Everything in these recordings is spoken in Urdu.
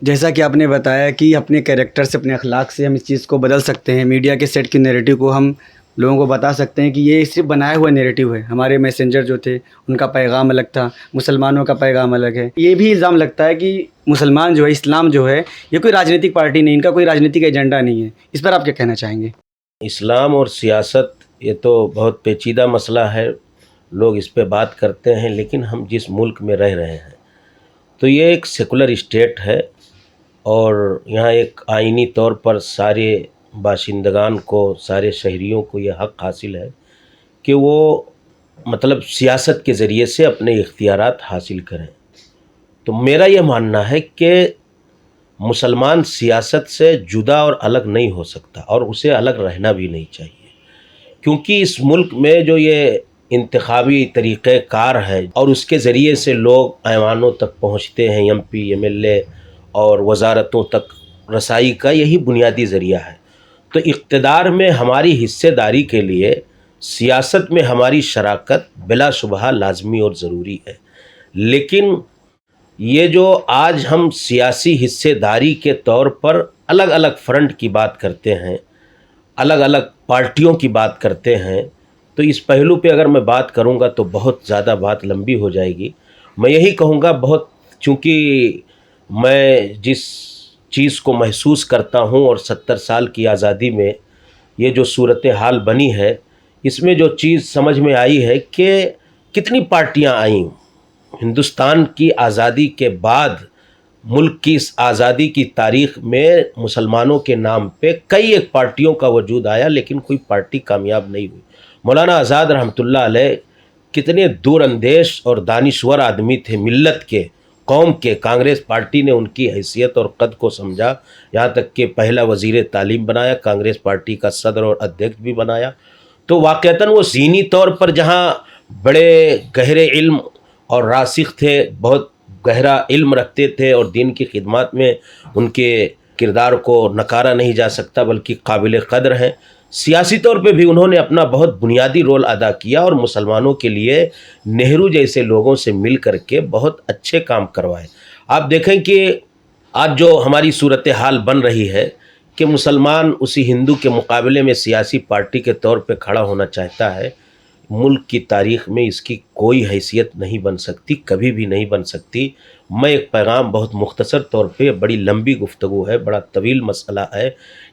جیسا کہ آپ نے بتایا کہ اپنے کیریکٹر سے، اپنے اخلاق سے ہم اس چیز کو بدل سکتے ہیں، میڈیا کے سیٹ کی نیریٹو کو ہم لوگوں کو بتا سکتے ہیں کہ یہ صرف بنایا ہوا نیریٹو ہے، ہمارے میسنجر جو تھے ان کا پیغام الگ تھا، مسلمانوں کا پیغام الگ ہے۔ یہ بھی الزام لگتا ہے کہ مسلمان جو ہے، اسلام جو ہے، یہ کوئی راجنیتک پارٹی نہیں، ان کا کوئی راجنیتک ایجنڈا نہیں ہے۔ اس پر آپ کیا کہنا چاہیں گے؟ اسلام اور سیاست یہ تو بہت پیچیدہ مسئلہ ہے، لوگ اس پہ بات کرتے ہیں، لیکن ہم جس ملک میں رہ رہے ہیں تو یہ ایک سیکولر اسٹیٹ ہے، اور یہاں ایک آئینی طور پر سارے باشندگان کو، سارے شہریوں کو یہ حق حاصل ہے کہ وہ سیاست کے ذریعے سے اپنے اختیارات حاصل کریں۔ تو میرا یہ ماننا ہے کہ مسلمان سیاست سے جدا اور الگ نہیں ہو سکتا، اور اسے الگ رہنا بھی نہیں چاہیے، کیونکہ اس ملک میں جو یہ انتخابی طریقہ کار ہے اور اس کے ذریعے سے لوگ ایوانوں تک پہنچتے ہیں، M P, M L A اور وزارتوں تک رسائی کا یہی بنیادی ذریعہ ہے۔ تو اقتدار میں ہماری حصے داری کے لیے سیاست میں ہماری شراکت بلا شبہ لازمی اور ضروری ہے، لیکن یہ جو آج ہم سیاسی حصے داری کے طور پر الگ الگ فرنٹ کی بات کرتے ہیں، الگ الگ پارٹیوں کی بات کرتے ہیں، تو اس پہلو پہ اگر میں بات کروں گا تو بہت زیادہ بات لمبی ہو جائے گی۔ میں یہی کہوں گا، چونکہ میں جس چیز کو محسوس کرتا ہوں اور 70 سال کی آزادی میں یہ جو صورتحال بنی ہے، اس میں جو چیز سمجھ میں آئی ہے کہ کتنی پارٹیاں آئیں ہندوستان کی آزادی کے بعد۔ ملک کی اس آزادی کی تاریخ میں مسلمانوں کے نام پہ کئی ایک پارٹیوں کا وجود آیا، لیکن کوئی پارٹی کامیاب نہیں ہوئی۔ مولانا آزاد رحمۃ اللہ علیہ کتنے دور اندیش اور دانشور آدمی تھے، ملت کے، قوم کے۔ کانگریس پارٹی نے ان کی حیثیت اور قد کو سمجھا، یہاں تک کہ پہلا وزیر تعلیم بنایا، کانگریس پارٹی کا صدر اور ادھیکش بھی بنایا۔ تو واقعتاً وہ ذہنی طور پر جہاں بڑے گہرے علم اور راسخ تھے، بہت گہرا علم رکھتے تھے، اور دین کی خدمات میں ان کے کردار کو نکارا نہیں جا سکتا بلکہ قابل قدر ہیں۔ سیاسی طور پہ بھی انہوں نے اپنا بہت بنیادی رول ادا کیا، اور مسلمانوں کے لیے نہرو جیسے لوگوں سے مل کر کے بہت اچھے کام کروائے۔ آپ دیکھیں کہ آج جو ہماری صورتحال بن رہی ہے کہ مسلمان اسی ہندو کے مقابلے میں سیاسی پارٹی کے طور پہ کھڑا ہونا چاہتا ہے، ملک کی تاریخ میں اس کی کوئی حیثیت نہیں بن سکتی، کبھی بھی نہیں بن سکتی۔ میں ایک پیغام بہت مختصر طور پہ، بڑی لمبی گفتگو ہے، بڑا طویل مسئلہ ہے،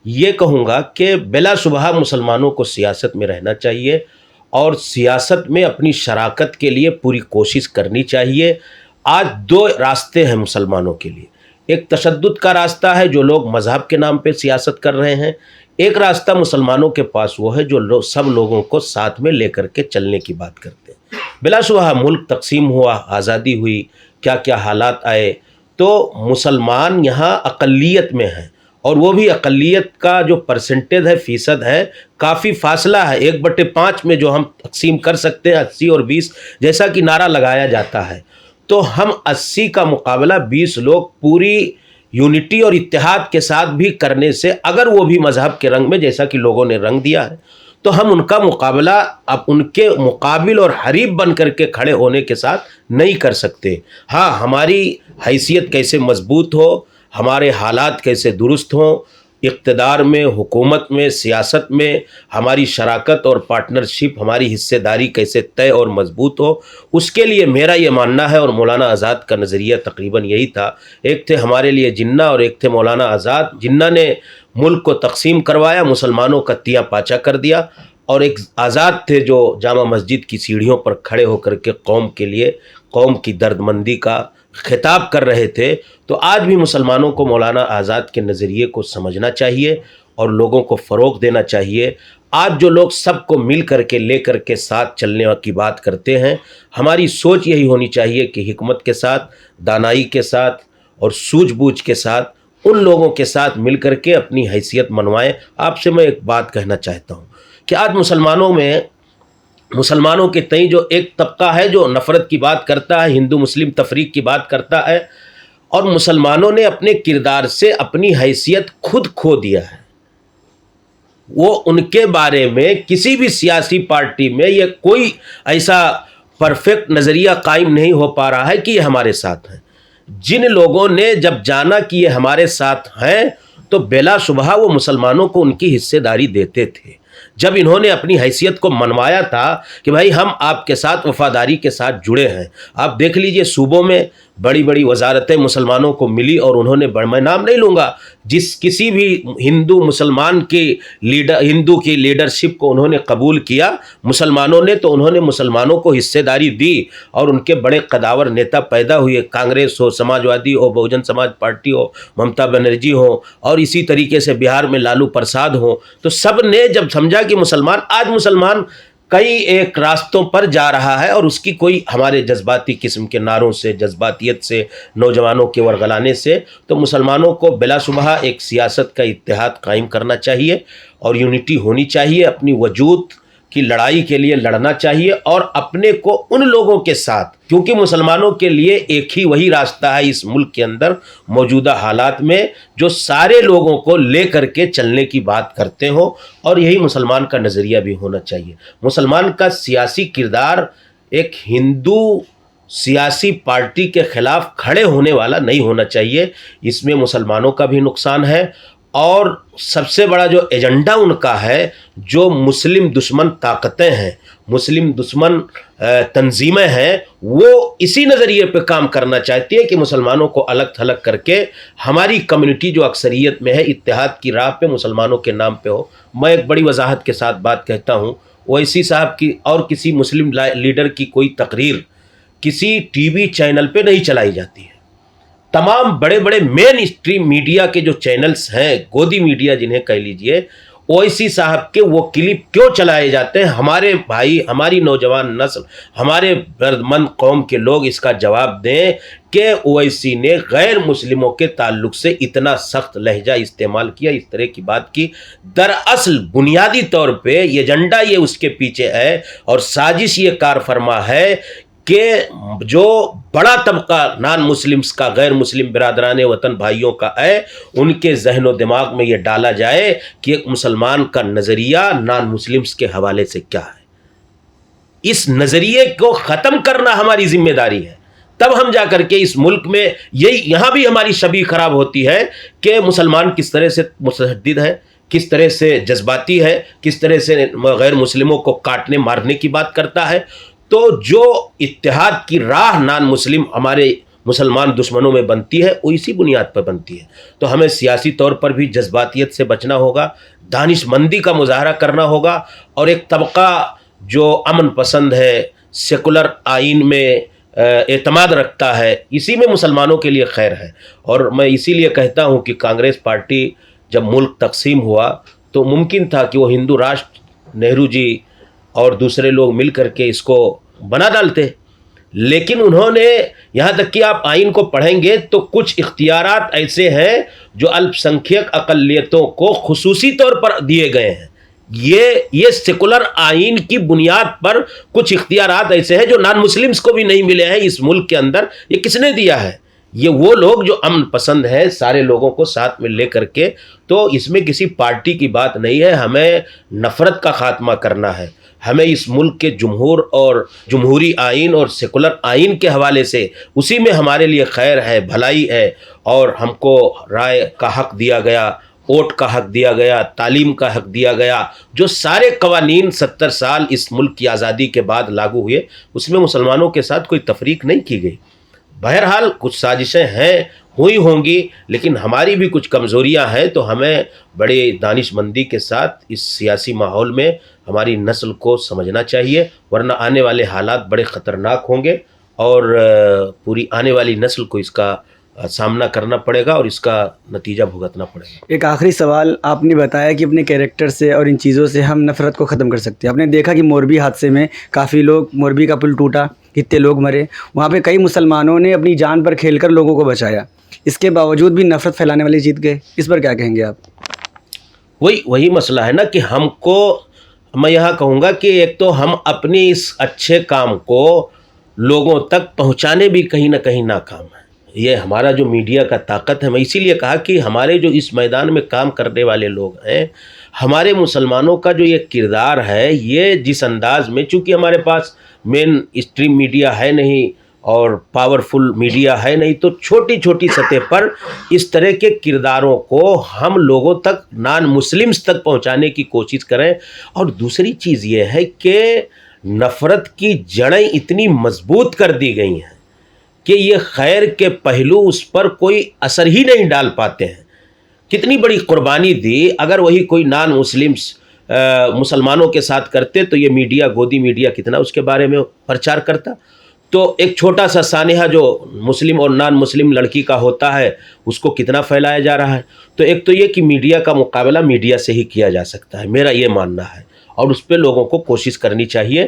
یہ کہوں گا کہ بلا شبہ مسلمانوں کو سیاست میں رہنا چاہیے، اور سیاست میں اپنی شراکت کے لیے پوری کوشش کرنی چاہیے۔ آج دو راستے ہیں مسلمانوں کے لیے، ایک تشدد کا راستہ ہے جو لوگ مذہب کے نام پہ سیاست کر رہے ہیں، ایک راستہ مسلمانوں کے پاس وہ ہے جو سب لوگوں کو ساتھ میں لے کر کے چلنے کی بات کرتے ہیں۔ بلا شبہ ملک تقسیم ہوا، آزادی ہوئی، کیا کیا حالات آئے، تو مسلمان یہاں اقلیت میں ہیں، اور وہ بھی اقلیت کا جو پرسنٹیج ہے، فیصد ہے، کافی فاصلہ ہے۔ 1/5 میں جو ہم تقسیم کر سکتے ہیں، 80 اور 20 جیسا کہ نعرہ لگایا جاتا ہے، تو ہم 80 کا مقابلہ 20 لوگ پوری یونٹی اور اتحاد کے ساتھ بھی کرنے سے، اگر وہ بھی مذہب کے رنگ میں جیسا کہ لوگوں نے رنگ دیا ہے، تو ہم ان کا مقابلہ اب ان کے مقابل اور حریف بن کر کے کھڑے ہونے کے ساتھ نہیں کر سکتے۔ ہاں، ہماری حیثیت کیسے مضبوط ہو، ہمارے حالات کیسے درست ہوں، اقتدار میں، حکومت میں، سیاست میں ہماری شراکت اور پارٹنرشپ، ہماری حصے داری کیسے طے اور مضبوط ہو، اس کے لیے میرا یہ ماننا ہے، اور مولانا آزاد کا نظریہ تقریباً یہی تھا۔ ایک تھے ہمارے لیے جناح اور ایک تھے مولانا آزاد۔ جناح نے ملک کو تقسیم کروایا، مسلمانوں کا تیا پاچا کر دیا، اور ایک آزاد تھے جو جامع مسجد کی سیڑھیوں پر کھڑے ہو کر کے قوم کے لیے، قوم کی درد مندی کا خطاب کر رہے تھے۔ تو آج بھی مسلمانوں کو مولانا آزاد کے نظریے کو سمجھنا چاہیے اور لوگوں کو فروغ دینا چاہیے۔ آج جو لوگ سب کو مل کر کے، لے کر کے ساتھ چلنے کی بات کرتے ہیں، ہماری سوچ یہی ہونی چاہیے کہ حکمت کے ساتھ، دانائی کے ساتھ اور سوجھ بوجھ کے ساتھ ان لوگوں کے ساتھ مل کر کے اپنی حیثیت منوائیں۔ آپ سے میں ایک بات کہنا چاہتا ہوں کہ آج مسلمانوں کے تئیں جو ایک طبقہ ہے جو نفرت کی بات کرتا ہے، ہندو مسلم تفریق کی بات کرتا ہے، اور مسلمانوں نے اپنے کردار سے اپنی حیثیت خود کھو دیا ہے۔ وہ ان کے بارے میں کسی بھی سیاسی پارٹی میں یہ کوئی ایسا پرفیکٹ نظریہ قائم نہیں ہو پا رہا ہے کہ یہ ہمارے ساتھ ہیں۔ جن لوگوں نے جب جانا کہ یہ ہمارے ساتھ ہیں تو بلا شبہ وہ مسلمانوں کو ان کی حصے داری دیتے تھے. جب انہوں نے اپنی حیثیت کو منوایا تھا کہ بھائی ہم آپ کے ساتھ وفاداری کے ساتھ جڑے ہیں. آپ دیکھ لیجئے صوبوں میں بڑی بڑی وزارتیں مسلمانوں کو ملی اور انہوں نے میں نام نہیں لوں گا جس کسی بھی ہندو کی لیڈرشپ کو انہوں نے قبول کیا مسلمانوں نے، تو انہوں نے مسلمانوں کو حصے داری دی اور ان کے بڑے قداور نیتا پیدا ہوئے. کانگریس ہو، سماجوادی ہو، بہوجن سماج پارٹی ہو، ممتا بنرجی ہو، اور اسی طریقے سے بہار میں لالو پرساد ہو. تو سب نے جب سمجھا کہ مسلمان کئی ایک راستوں پر جا رہا ہے اور اس کی کوئی ہمارے جذباتی قسم کے نعروں سے، جذباتیت سے، نوجوانوں کے ورغلانے سے، تو مسلمانوں کو بلا شبہ ایک سیاست کا اتحاد قائم کرنا چاہیے اور یونٹی ہونی چاہیے. اپنی وجود کی لڑائی کے لیے لڑنا چاہیے اور اپنے کو ان لوگوں کے ساتھ، کیونکہ مسلمانوں کے لیے ایک ہی وہی راستہ ہے اس ملک کے اندر موجودہ حالات میں جو سارے لوگوں کو لے کر کے چلنے کی بات کرتے ہو، اور یہی مسلمان کا نظریہ بھی ہونا چاہیے. مسلمان کا سیاسی کردار ایک ہندو سیاسی پارٹی کے خلاف کھڑے ہونے والا نہیں ہونا چاہیے. اس میں مسلمانوں کا بھی نقصان ہے اور سب سے بڑا جو ایجنڈا ان کا ہے، جو مسلم دشمن طاقتیں ہیں، مسلم دشمن تنظیمیں ہیں، وہ اسی نظریے پہ کام کرنا چاہتی ہے کہ مسلمانوں کو الگ تھلگ کر کے ہماری کمیونٹی جو اکثریت میں ہے اتحاد کی راہ پہ مسلمانوں کے نام پہ ہو. میں ایک بڑی وضاحت کے ساتھ بات کہتا ہوں، اویسی صاحب کی اور کسی مسلم لیڈر کی کوئی تقریر کسی ٹی وی چینل پہ نہیں چلائی جاتی ہے. تمام بڑے بڑے مین اسٹریم میڈیا کے جو چینلز ہیں، گودی میڈیا جنہیں کہہ لیجئے، اویسی صاحب کے وہ کلپ کیوں چلائے جاتے ہیں؟ ہمارے بھائی، ہماری نوجوان نسل، ہمارے دردمند قوم کے لوگ اس کا جواب دیں کہ اویسی نے غیر مسلموں کے تعلق سے اتنا سخت لہجہ استعمال کیا، اس طرح کی بات کی. دراصل بنیادی طور پہ یہ ایجنڈا یہ اس کے پیچھے ہے اور سازش یہ کار فرما ہے کہ جو بڑا طبقہ نان مسلمز کا، غیر مسلم برادران وطن بھائیوں کا ہے، ان کے ذہن و دماغ میں یہ ڈالا جائے کہ ایک مسلمان کا نظریہ نان مسلمز کے حوالے سے کیا ہے. اس نظریے کو ختم کرنا ہماری ذمہ داری ہے. تب ہم جا کر کے اس ملک میں یہاں بھی ہماری شبیہ خراب ہوتی ہے کہ مسلمان کس طرح سے متشدد ہے، کس طرح سے جذباتی ہے، کس طرح سے غیر مسلموں کو کاٹنے مارنے کی بات کرتا ہے. تو جو اتحاد کی راہ نان مسلم ہمارے مسلمان دشمنوں میں بنتی ہے وہ اسی بنیاد پر بنتی ہے. تو ہمیں سیاسی طور پر بھی جذباتیت سے بچنا ہوگا، دانش مندی کا مظاہرہ کرنا ہوگا، اور ایک طبقہ جو امن پسند ہے، سیکولر آئین میں اعتماد رکھتا ہے، اسی میں مسلمانوں کے لیے خیر ہے. اور میں اسی لیے کہتا ہوں کہ کانگریس پارٹی جب ملک تقسیم ہوا تو ممکن تھا کہ وہ ہندو راشٹر نہرو جی اور دوسرے لوگ مل کر کے اس کو بنا ڈالتے، لیکن انہوں نے، یہاں تک کہ آپ آئین کو پڑھیں گے تو کچھ اختیارات ایسے ہیں جو الپ سنکھیک اقلیتوں کو خصوصی طور پر دیے گئے ہیں. یہ سیکولر آئین کی بنیاد پر کچھ اختیارات ایسے ہیں جو نان مسلمز کو بھی نہیں ملے ہیں اس ملک کے اندر. یہ کس نے دیا ہے؟ یہ وہ لوگ جو امن پسند ہیں، سارے لوگوں کو ساتھ میں لے کر کے. تو اس میں کسی پارٹی کی بات نہیں ہے، ہمیں نفرت کا خاتمہ کرنا ہے. ہمیں اس ملک کے جمہور اور جمہوری آئین اور سیکولر آئین کے حوالے سے اسی میں ہمارے لیے خیر ہے، بھلائی ہے، اور ہم کو رائے کا حق دیا گیا، ووٹ کا حق دیا گیا، تعلیم کا حق دیا گیا. جو سارے قوانین 70 سال اس ملک کی آزادی کے بعد لاگو ہوئے، اس میں مسلمانوں کے ساتھ کوئی تفریق نہیں کی گئی. بہرحال کچھ سازشیں ہیں، ہوئی ہوں گی، لیکن ہماری بھی کچھ کمزوریاں ہیں. تو ہمیں بڑے دانش مندی کے ساتھ اس سیاسی ماحول میں ہماری نسل کو سمجھنا چاہیے، ورنہ آنے والے حالات بڑے خطرناک ہوں گے اور پوری آنے والی نسل کو اس کا سامنا کرنا پڑے گا اور اس کا نتیجہ بھگتنا پڑے گا. ایک آخری سوال، آپ نے بتایا کہ اپنے کیریکٹر سے اور ان چیزوں سے ہم نفرت کو ختم کر سکتے ہیں. آپ نے دیکھا کہ موربی حادثے میں کافی لوگ، موربی کا پل ٹوٹا، کتنے لوگ مرے، وہاں پہ کئی مسلمانوں نے اپنی جان پر کھیل کر لوگوں کو بچایا. اس کے باوجود بھی نفرت پھیلانے والے جیت گئے. اس پر کیا کہیں گے آپ؟ وہی مسئلہ ہے نا کہ ہم کو، میں یہاں کہوں گا کہ ایک تو ہم اپنی اس اچھے کام کو لوگوں تک پہنچانے بھی کہیں نہ کہیں ناکام ہیں. یہ ہمارا جو میڈیا کا طاقت ہے. میں اسی لیے کہا کہ ہمارے جو اس میدان میں کام کرنے والے لوگ ہیں، ہمارے مسلمانوں کا جو یہ کردار ہے، یہ جس انداز میں، چونکہ ہمارے پاس مین اسٹریم میڈیا ہے نہیں، اور پاورفل میڈیا ہے نہیں، تو چھوٹی چھوٹی سطح پر اس طرح کے کرداروں کو ہم لوگوں تک، نان مسلمس تک پہنچانے کی کوشش کریں۔ اور دوسری چیز یہ ہے کہ نفرت کی جڑیں اتنی مضبوط کر دی گئی ہیں کہ یہ خیر کے پہلو اس پر کوئی اثر ہی نہیں ڈال پاتے ہیں۔ کتنی بڑی قربانی دی، اگر وہی کوئی نان مسلمس مسلمانوں کے ساتھ کرتے تو یہ میڈیا، گودی میڈیا کتنا اس کے بارے میں پرچار کرتا۔ تو ایک چھوٹا سا سانحہ جو مسلم اور نان مسلم لڑکی کا ہوتا ہے اس کو کتنا پھیلایا جا رہا ہے۔ تو ایک تو یہ کہ میڈیا کا مقابلہ میڈیا سے ہی کیا جا سکتا ہے، میرا یہ ماننا ہے، اور اس پہ لوگوں کو کوشش کرنی چاہیے۔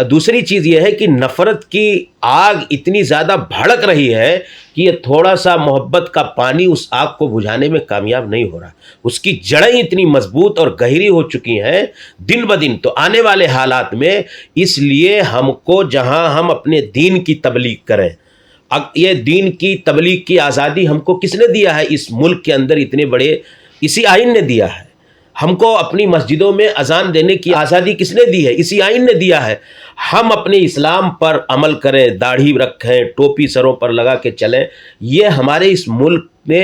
دوسری چیز یہ ہے کہ نفرت کی آگ اتنی زیادہ بھڑک رہی ہے کہ یہ تھوڑا سا محبت کا پانی اس آگ کو بجھانے میں کامیاب نہیں ہو رہا، اس کی جڑیں اتنی مضبوط اور گہری ہو چکی ہیں دن بدن۔ تو آنے والے حالات میں اس لیے ہم کو جہاں ہم اپنے دین کی تبلیغ کریں، اب یہ دین کی تبلیغ کی آزادی ہم کو کس نے دیا ہے اس ملک کے اندر؟ اتنے بڑے اسی آئین نے دیا ہے۔ ہم کو اپنی مسجدوں میں اذان دینے کی آزادی کس نے دی ہے؟ اسی آئین نے دیا ہے۔ ہم اپنے اسلام پر عمل کریں، داڑھی رکھیں، ٹوپی سروں پر لگا کے چلیں، یہ ہمارے اس ملک نے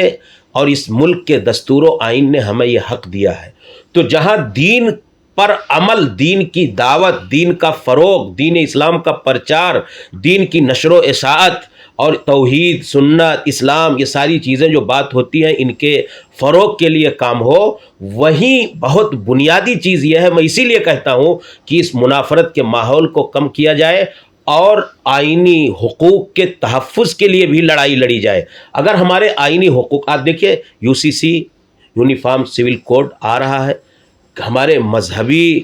اور اس ملک کے دستور و آئین نے ہمیں یہ حق دیا ہے۔ تو جہاں دین پر عمل، دین کی دعوت، دین کا فروغ، دین اسلام کا پرچار، دین کی نشر و اشاعت اور توحید، سنت، اسلام، یہ ساری چیزیں جو بات ہوتی ہیں ان کے فروغ کے لیے کام ہو، وہیں بہت بنیادی چیز یہ ہے۔ میں اسی لیے کہتا ہوں کہ اس منافرت کے ماحول کو کم کیا جائے اور آئینی حقوق کے تحفظ کے لیے بھی لڑائی لڑی جائے۔ اگر ہمارے آئینی حقوق، آپ دیکھیے UCC یونیفارم سول کوڈ آ رہا ہے، ہمارے مذہبی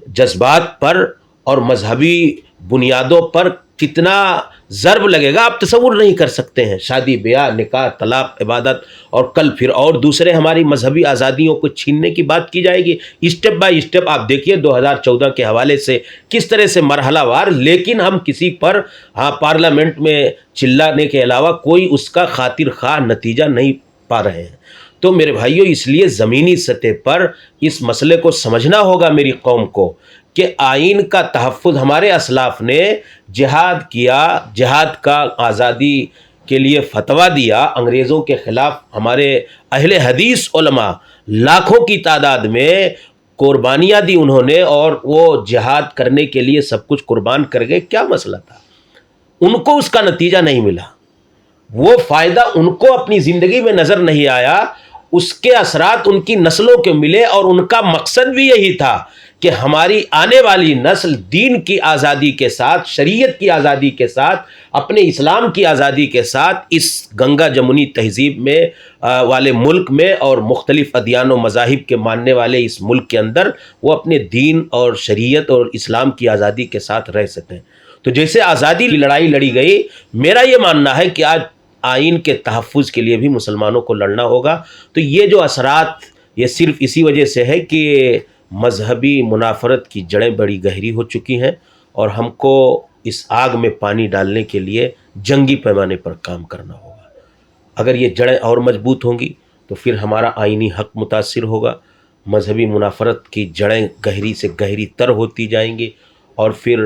جذبات پر اور مذہبی بنیادوں پر کتنا ضرب لگے گا آپ تصور نہیں کر سکتے ہیں۔ شادی بیاہ، نکاح، طلاق، عبادت، اور کل پھر اور دوسرے ہماری مذہبی آزادیوں کو چھیننے کی بات کی جائے گی۔ اسٹیپ بائی اسٹیپ آپ دیکھیے 2014 کے حوالے سے کس طرح سے مرحلہ وار، لیکن ہم کسی پر پارلیمنٹ میں چلانے کے علاوہ کوئی اس کا خاطر خواہ نتیجہ نہیں پا رہے ہیں۔ تو میرے بھائیوں، اس لیے زمینی سطح پر اس مسئلے کو سمجھنا ہوگا میری قوم کو کہ آئین کا تحفظ، ہمارے اسلاف نے جہاد کیا، جہاد کا آزادی کے لیے فتویٰ دیا، انگریزوں کے خلاف ہمارے اہل حدیث علماء لاکھوں کی تعداد میں قربانیاں دی انہوں نے، اور وہ جہاد کرنے کے لیے سب کچھ قربان کر گئے۔ کیا مسئلہ تھا؟ ان کو اس کا نتیجہ نہیں ملا، وہ فائدہ ان کو اپنی زندگی میں نظر نہیں آیا، اس کے اثرات ان کی نسلوں کے ملے، اور ان کا مقصد بھی یہی تھا کہ ہماری آنے والی نسل دین کی آزادی کے ساتھ، شریعت کی آزادی کے ساتھ، اپنے اسلام کی آزادی کے ساتھ اس گنگا جمنی تہذیب میں والے ملک میں اور مختلف ادیان و مذاہب کے ماننے والے اس ملک کے اندر وہ اپنے دین اور شریعت اور اسلام کی آزادی کے ساتھ رہ سکیں۔ تو جیسے آزادی کی لڑائی لڑی گئی، میرا یہ ماننا ہے کہ آج آئین کے تحفظ کے لیے بھی مسلمانوں کو لڑنا ہوگا۔ تو یہ جو اثرات، یہ صرف اسی وجہ سے ہے کہ مذہبی منافرت کی جڑیں بڑی گہری ہو چکی ہیں، اور ہم کو اس آگ میں پانی ڈالنے کے لیے جنگی پیمانے پر کام کرنا ہوگا۔ اگر یہ جڑیں اور مضبوط ہوں گی تو پھر ہمارا آئینی حق متاثر ہوگا، مذہبی منافرت کی جڑیں گہری سے گہری تر ہوتی جائیں گی، اور پھر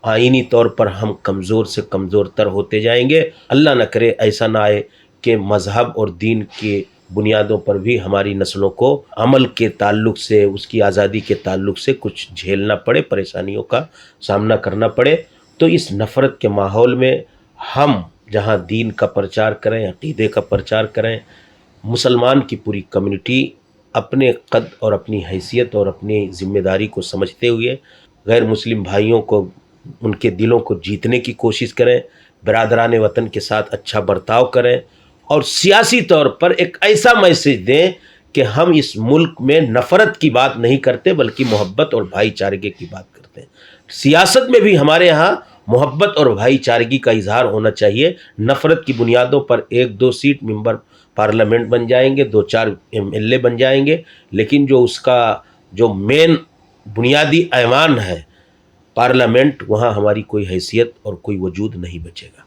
آئینی طور پر ہم کمزور سے کمزور تر ہوتے جائیں گے۔ اللہ نہ کرے ایسا نہ آئے کہ مذہب اور دین کے بنیادوں پر بھی ہماری نسلوں کو عمل کے تعلق سے، اس کی آزادی کے تعلق سے کچھ جھیلنا پڑے، پریشانیوں کا سامنا کرنا پڑے۔ تو اس نفرت کے ماحول میں ہم جہاں دین کا پرچار کریں، عقیدے کا پرچار کریں، مسلمان کی پوری کمیونٹی اپنے قد اور اپنی حیثیت اور اپنی ذمہ داری کو سمجھتے ہوئے غیر مسلم بھائیوں کو، ان کے دلوں کو جیتنے کی کوشش کریں، برادران وطن کے ساتھ اچھا برتاؤ کریں، اور سیاسی طور پر ایک ایسا میسج دیں کہ ہم اس ملک میں نفرت کی بات نہیں کرتے بلکہ محبت اور بھائی چارگی کی بات کرتے ہیں۔ سیاست میں بھی ہمارے ہاں محبت اور بھائی چارگی کا اظہار ہونا چاہیے۔ نفرت کی بنیادوں پر 1-2 سیٹ ممبر پارلیمنٹ بن جائیں گے، 2-4 MLA بن جائیں گے، لیکن جو اس کا جو مین بنیادی ایوان ہے پارلیمنٹ، وہاں ہماری کوئی حیثیت اور کوئی وجود نہیں بچے گا۔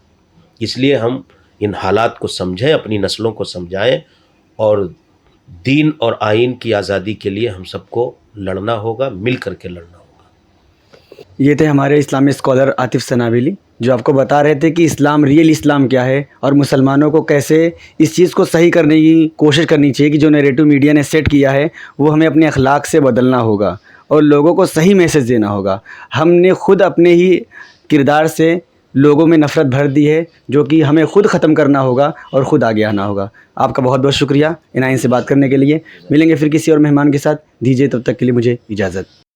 اس لیے ہم ان حالات کو سمجھیں، اپنی نسلوں کو سمجھائیں، اور دین اور آئین کی آزادی کے لیے ہم سب کو لڑنا ہوگا، مل کر کے لڑنا ہوگا۔ یہ تھے ہمارے اسلامی اسکالر عاطف سنابیلی، جو آپ کو بتا رہے تھے کہ اسلام، ریئل اسلام کیا ہے، اور مسلمانوں کو کیسے اس چیز کو صحیح کرنے کی کوشش کرنی چاہیے کہ جو نیریٹو میڈیا نے سیٹ کیا ہے وہ ہمیں اپنے اخلاق سے بدلنا ہوگا اور لوگوں کو صحیح میسج دینا ہوگا۔ ہم نے خود اپنے ہی کردار سے لوگوں میں نفرت بھر دی ہے، جو کہ ہمیں خود ختم کرنا ہوگا اور خود آگے آنا ہوگا۔ آپ کا بہت بہت شکریہ عنایت سے بات کرنے کے لیے۔ ملیں گے پھر کسی اور مہمان کے ساتھ، دیجیے تب تک کے لیے مجھے اجازت۔